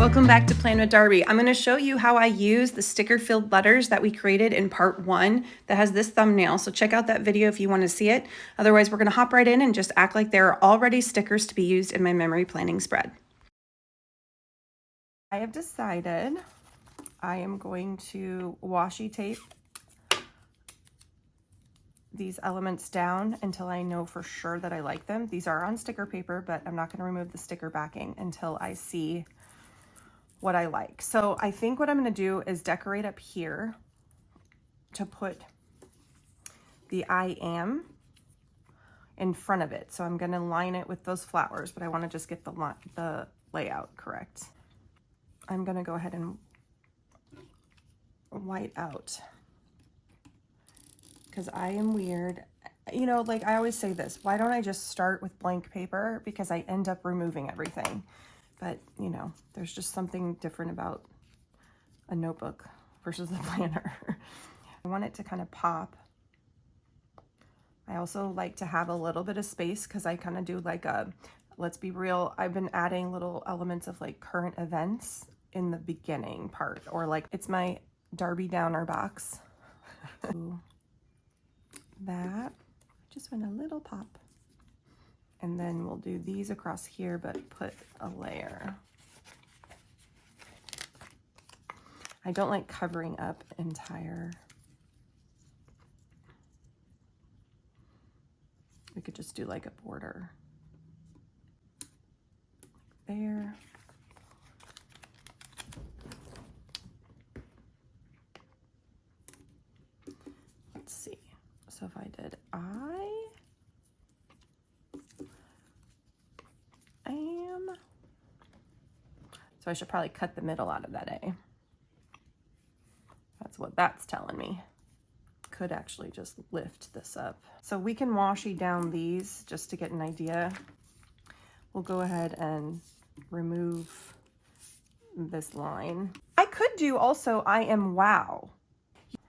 Welcome back to Plan with Darby. I'm going to show you how I use the sticker-filled letters that we created in part 1 that has this thumbnail. So check out that video if you want to see it. Otherwise, we're going to hop right in and just act like there are already stickers to be used in my memory planning spread. I have decided I am going to washi tape these elements down until I know for sure that I like them. These are on sticker paper, but I'm not going to remove the sticker backing until I see what I like. So I think what I'm going to do is decorate up here to put the I am in front of it. So I'm going to line it with those flowers, but I want to just get the layout correct. I'm going to go ahead and white out because I am weird. You know, like I always say this, why don't I just start with blank paper? Because I end up removing everything. But, you know, there's just something different about a notebook versus a planner. I want it to kind of pop. I also like to have a little bit of space because I kind of do like a, let's be real, I've been adding little elements of like current events in the beginning part, or like it's my Darby Downer box. That, just went a little pop. And then we'll do these across here, but put a layer. I don't like covering up entire. We could just do like a border. There. Let's see. So if I did so I should probably cut the middle out of that A. That's what that's telling me. Could actually just lift this up. So we can washi down these just to get an idea. We'll go ahead and remove this line. I could do also I am wow.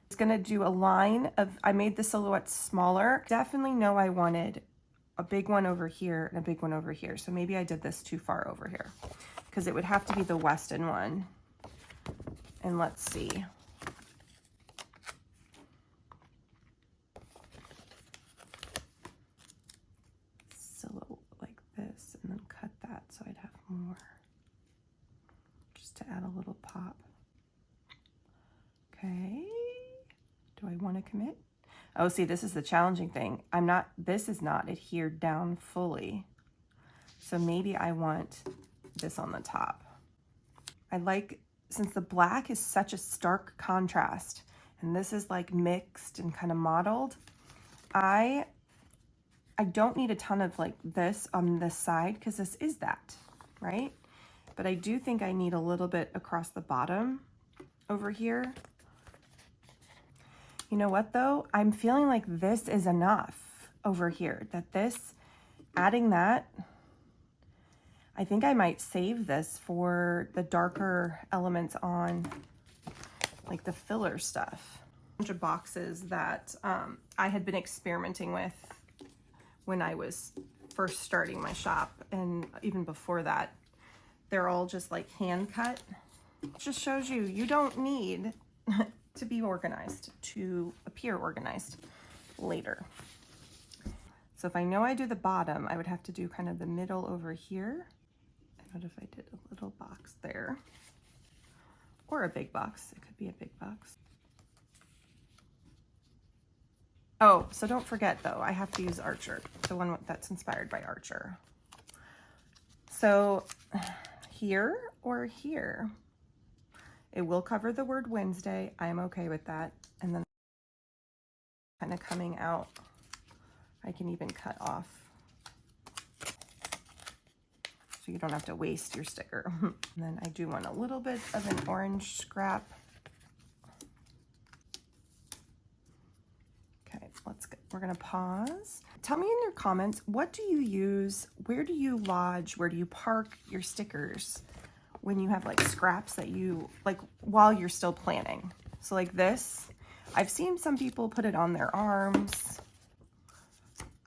It's gonna do a line of, I made the silhouette smaller. Definitely know I wanted a big one over here and a big one over here. So maybe I did this too far over here because it would have to be the Weston one. And let's see. Silhouette like this and then cut that so I'd have more. Just to add a little pop. Okay. Do I want to commit? Oh, see, this is the challenging thing. This is not adhered down fully. So maybe I want this on the top. I like, since the black is such a stark contrast, and this is like mixed and kind of mottled, I don't need a ton of like this on this side because this is that, right? But I do think I need a little bit across the bottom over here. You know what though? I'm feeling like this is enough over here, that this, adding that, I think I might save this for the darker elements on like the filler stuff. A bunch of boxes that I had been experimenting with when I was first starting my shop, and even before that, they're all just like hand cut. It just shows you, you don't need to be organized to appear organized later. So if I know I do the bottom, I would have to do kind of the middle over here. What if I did a little box there? Or a big box, it could be a big box. Oh, so don't forget though, I have to use Archer, the one that's inspired by Archer. So here or here, it will cover the word Wednesday. I'm okay with that. And then kind of coming out, I can even cut off. So you don't have to waste your sticker. And then I do want a little bit of an orange scrap. Okay, we're gonna pause. Tell me in your comments, what do you use? Where do you lodge? Where do you park your stickers when you have like scraps that you, like while you're still planning? So like this, I've seen some people put it on their arms.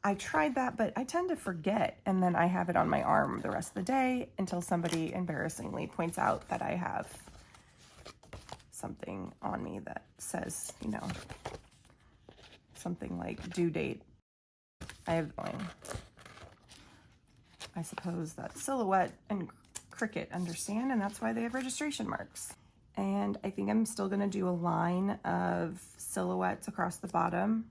I tried that, but I tend to forget, and then I have it on my arm the rest of the day until somebody embarrassingly points out that I have something on me that says, you know, something like due date. I suppose that Silhouette and Cricut understand, and that's why they have registration marks. And I think I'm still gonna do a line of silhouettes across the bottom.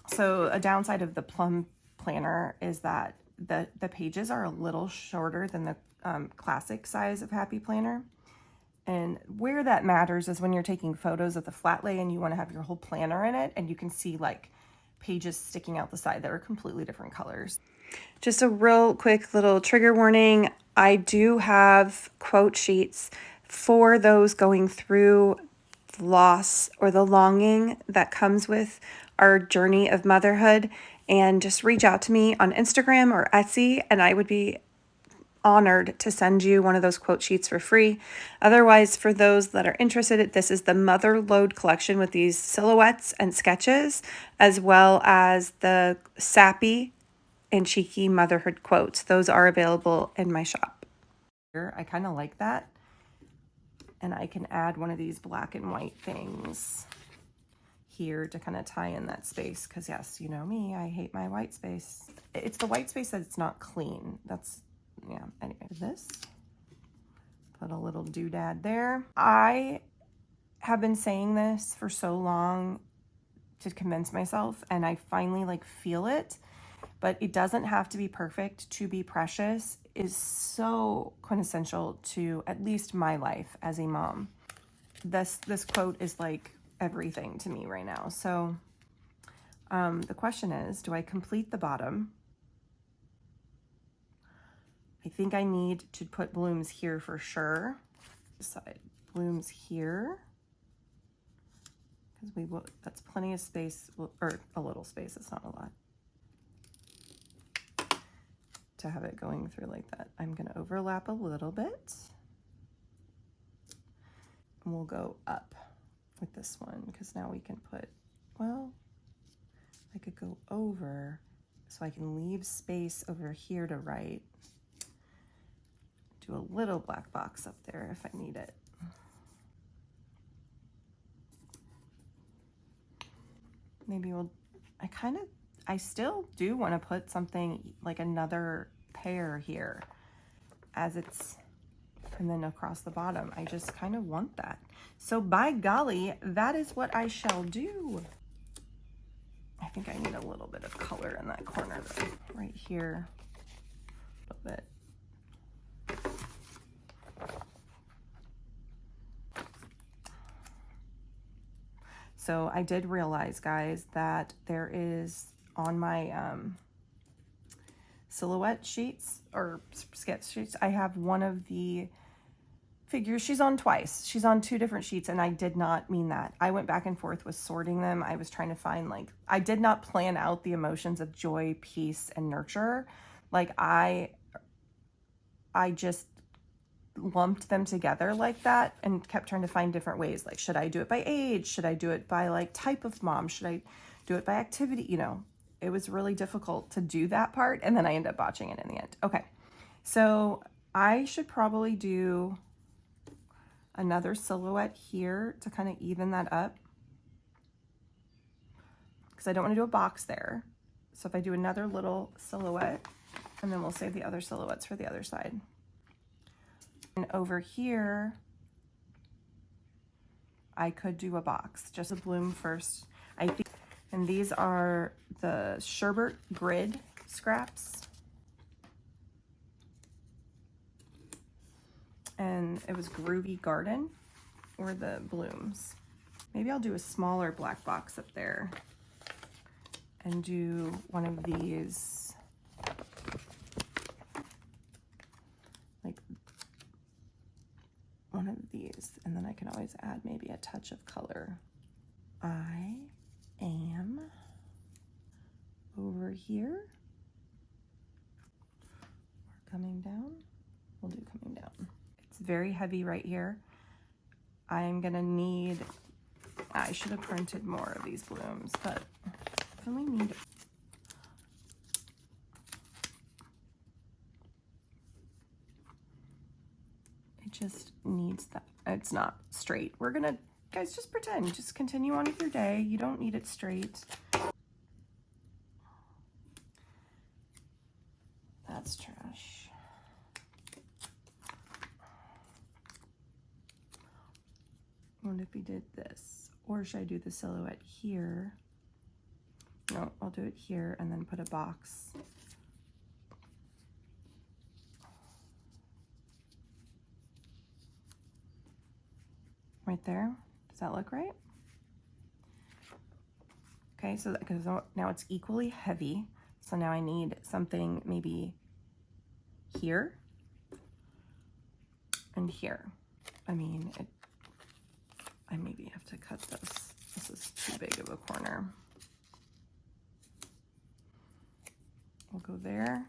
So a downside of the Plum planner is that the pages are a little shorter than the classic size of Happy Planner. And where that matters is when you're taking photos of the flat lay and you want to have your whole planner in it, and you can see like pages sticking out the side that are completely different colors. Just a real quick little trigger warning. I do have quote sheets for those going through the loss or the longing that comes with our journey of motherhood, and just reach out to me on Instagram or Etsy, and I would be honored to send you one of those quote sheets for free. Otherwise, for those that are interested, this is the Motherlode collection with these silhouettes and sketches, as well as the sappy and cheeky motherhood quotes. Those are available in my shop. I kind of like that. And I can add one of these black and white things here to kind of tie in that space, because yes, you know me, I hate my white space. It's the white space that it's not clean. That's, yeah, anyway. This, put a little doodad there. I have been saying this for so long to convince myself, and I finally like feel it, but it doesn't have to be perfect to be precious is so quintessential to at least my life as a mom. This quote is like everything to me right now. So the question is, do I complete the bottom? I think I need to put blooms here for sure. Side blooms here, because that's plenty of space, or a little space, it's not a lot, to have it going through like that. I'm gonna overlap a little bit, and we'll go up with this one, because now we can put, well, I could go over, so I can leave space over here to write. Do a little black box up there if I need it. Maybe I still do want to put something like another pair here as it's, and then across the bottom. I just kind of want that. So by golly, that is what I shall do. I think I need a little bit of color in that corner though, right here, a little bit. So I did realize, guys, that there is on my silhouette sheets or sketch sheets, I have one of the figures. She's on twice. She's on 2 different sheets, and I did not mean that. I went back and forth with sorting them. I was trying to find, like, I did not plan out the emotions of joy, peace, and nurture. Like, I just lumped them together like that and kept trying to find different ways. Like, should I do it by age? Should I do it by like type of mom? Should I do it by activity? You know, it was really difficult to do that part, and then I ended up botching it in the end. Okay, so I should probably do another silhouette here to kind of even that up, because I don't want to do a box there. So if I do another little silhouette, and then we'll save the other silhouettes for the other side. And over here, I could do a box, just a bloom first, I think. And these are the Sherbet Grid scraps. And it was Groovy Garden, or the blooms. Maybe I'll do a smaller black box up there and do one of these, like one of these, and then I can always add maybe a touch of color. I am over here. We're coming down. We'll do coming down. It's very heavy right here. I'm gonna need I should have printed more of these blooms, but I really need it. It just needs that. It's not straight. We're gonna, guys, just pretend. Just continue on with your day. You don't need it straight. That's trash. What if we did this? Or should I do the silhouette here? No, I'll do it here and then put a box. Right there. Does that look right? Okay, so because now it's equally heavy. So now I need something maybe here and here. I mean, I maybe have to cut this. This is too big of a corner. We'll go there,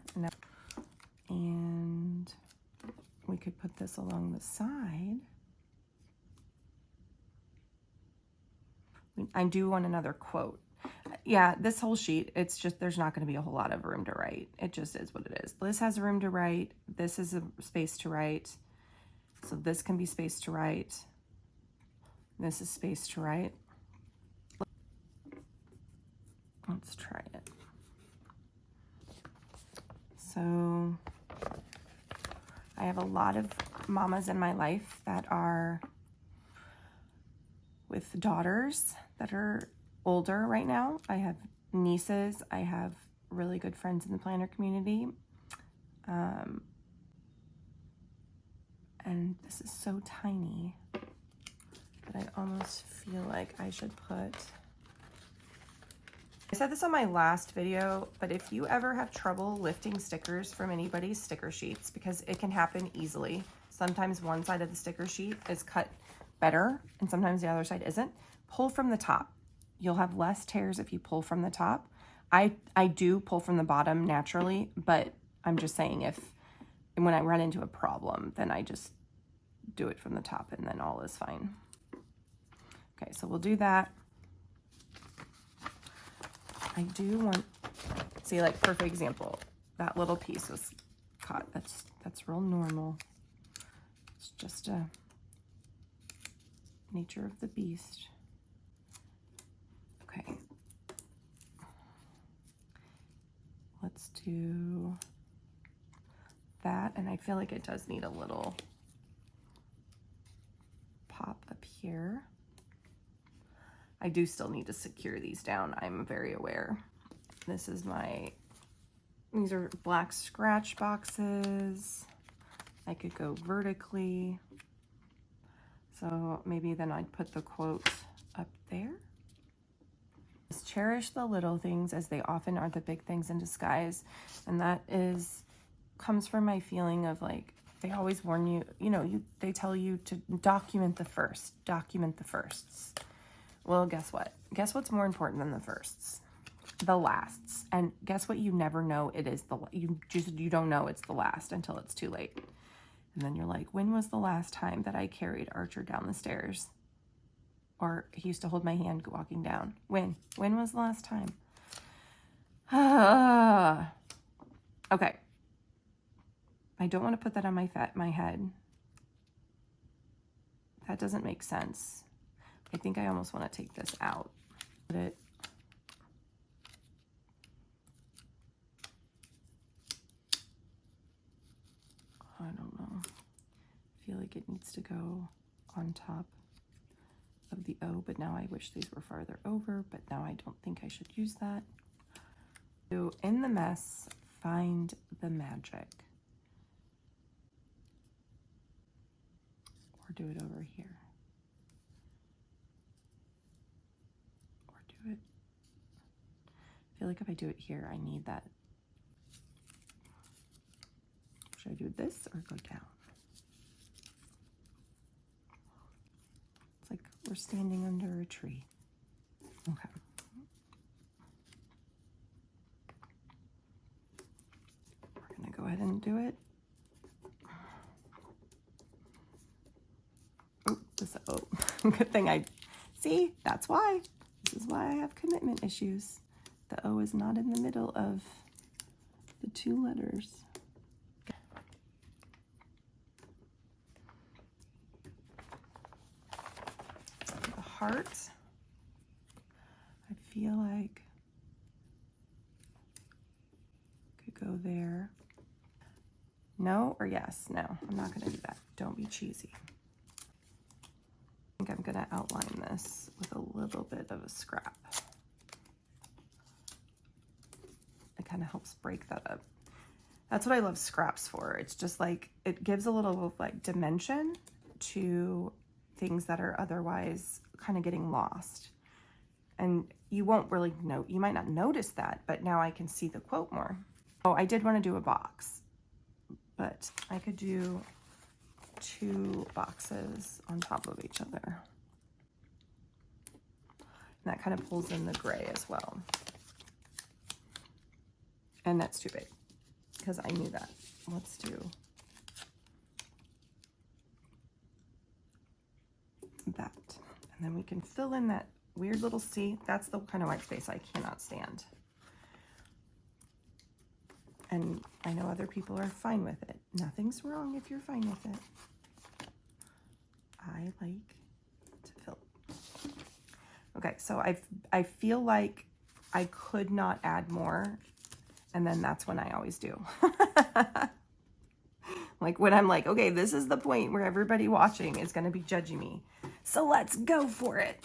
and we could put this along the side. I do want another quote. Yeah, this whole sheet, it's just, there's not going to be a whole lot of room to write. It just is what it is. This has room to write. This is a space to write. So this can be space to write. This is space to write. Let's try it. So I have a lot of mamas in my life that are with daughters that are older right now. I have nieces. I have really good friends in the planner community. And this is so tiny that I almost feel like I should put... I said this on my last video, but if you ever have trouble lifting stickers from anybody's sticker sheets, because it can happen easily. Sometimes one side of the sticker sheet is cut better and sometimes the other side isn't. Pull from the top. You'll have less tears if you pull from the top. I do pull from the bottom naturally, but I'm just saying when I run into a problem, then I just do it from the top and then all is fine. Okay, so we'll do that. I do want, see, like, perfect example, that little piece was cut. That's real normal. It's just a nature of the beast. Okay. Let's do that, and I feel like it does need a little pop up here. I do still need to secure these down. I'm very aware. These are black scratch boxes. I could go vertically. So maybe then I'd put the quote up there. Just cherish the little things as they often are the big things in disguise. And that comes from my feeling of, like, they always warn you, they tell you to document the first, document the firsts. Well, guess what? Guess what's more important than the firsts? The lasts. And guess what? You never know it is you don't know it's the last until it's too late. And then you're like, when was the last time that I carried Archer down the stairs? Or he used to hold my hand walking down. When was the last time? Okay. I don't want to put that on my head. That doesn't make sense. I think I almost want to take this out. Put it. I don't know. I feel like it needs to go on top of the O, but now I wish these were farther over, but now I don't think I should use that. So in the mess, find the magic. Or do it over here. I feel like if I do it here, I need that. Should I do this or go down? It's like we're standing under a tree. Okay. We're gonna go ahead and do it. Oh, good thing I See, that's why. This is why I have commitment issues. The O is not in the middle of the two letters. The heart, I feel like could go there. No or yes? No, I'm not going to do that. Don't be cheesy. I think I'm going to outline this with a little bit of a scrap. It kind of helps break that up. That's what I love scraps for. It's just like, it gives a little like dimension to things that are otherwise kind of getting lost. And you won't really know, you might not notice that, but now I can see the quote more. Oh, I did want to do a box, but I could do 2 boxes on top of each other. And that kind of pulls in the gray as well. And that's too big because I knew that. Let's do that. And then we can fill in that weird little C. That's the kind of white space I cannot stand. And I know other people are fine with it. Nothing's wrong if you're fine with it. I like to fill. Okay, so I feel like I could not add more, and then that's when I always do. Like when I'm like, okay, this is the point where everybody watching is going to be judging me, so let's go for it.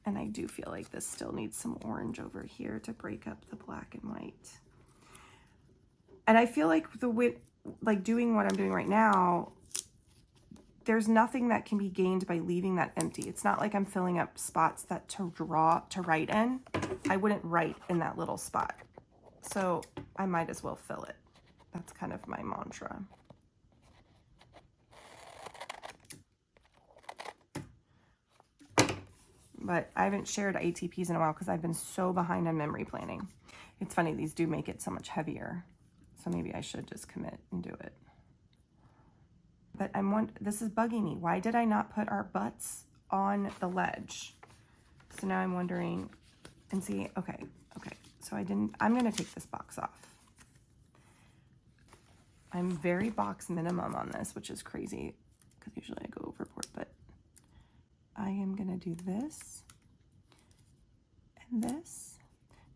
And I do feel like this still needs some orange over here to break up the black and white. And I feel like doing what I'm doing right now, there's nothing that can be gained by leaving that empty. It's not like I'm filling up spots that to write in. I wouldn't write in that little spot. So I might as well fill it. That's kind of my mantra. But I haven't shared ATPs in a while because I've been so behind on memory planning. It's funny, these do make it so much heavier. So maybe I should just commit and do it. But this is bugging me. Why did I not put our butts on the ledge? So now I'm wondering, and see, okay. So I'm gonna take this box off. I'm very box minimum on this, which is crazy because usually I go overboard, but I am gonna do this and this.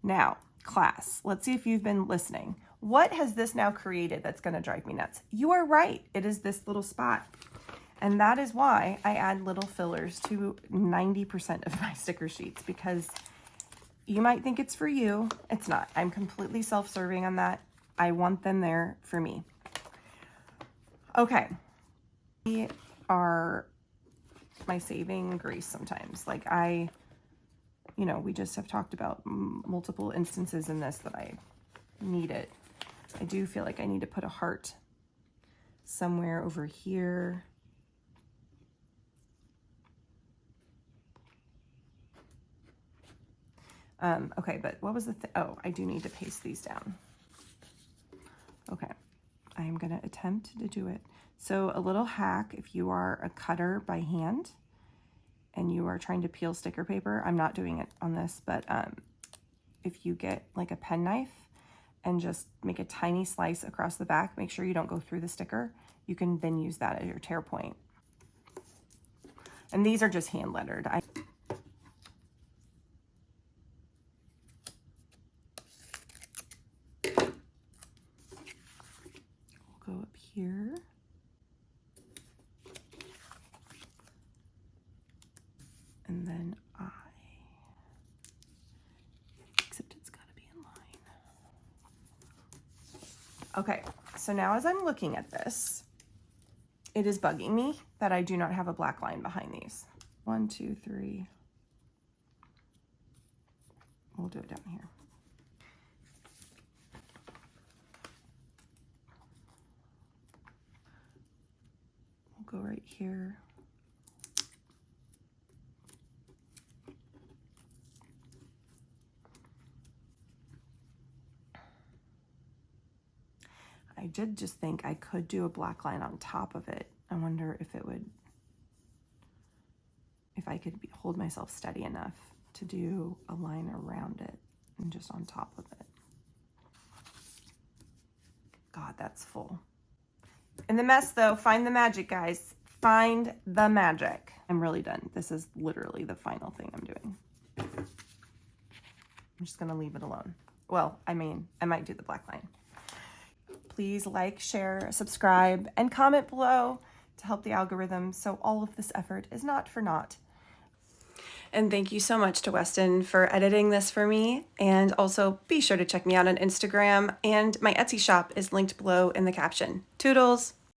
Now, class, let's see if you've been listening. What has this now created that's going to drive me nuts? You are right. It is this little spot. And that is why I add little fillers to 90% of my sticker sheets, because you might think it's for you. It's not. I'm completely self-serving on that. I want them there for me. Okay. We are my saving grace sometimes. Like we just have talked about multiple instances in this that I need it. I do feel like I need to put a heart somewhere over here. Okay, but what was the oh, I do need to paste these down. Okay, I am going to attempt to do it. So a little hack, if you are a cutter by hand and you are trying to peel sticker paper, I'm not doing it on this, but if you get like a pen knife and just make a tiny slice across the back, make sure you don't go through the sticker. You can then use that as your tear point. And these are just hand lettered. We'll go up here. And then except it's gotta be in line. Okay, so now as I'm looking at this, it is bugging me that I do not have a black line behind these. 1, 2, 3. We'll do it down here. We'll go right here. I did just think I could do a black line on top of it. I wonder if if I could hold myself steady enough to do a line around it and just on top of it. God, that's full. In the mess though, find the magic, guys. Find the magic. I'm really done. This is literally the final thing I'm doing. I'm just gonna leave it alone. Well, I mean, I might do the black line. Please like, share, subscribe, and comment below to help the algorithm so all of this effort is not for naught. And thank you so much to Weston for editing this for me. And also be sure to check me out on Instagram, and my Etsy shop is linked below in the caption. Toodles!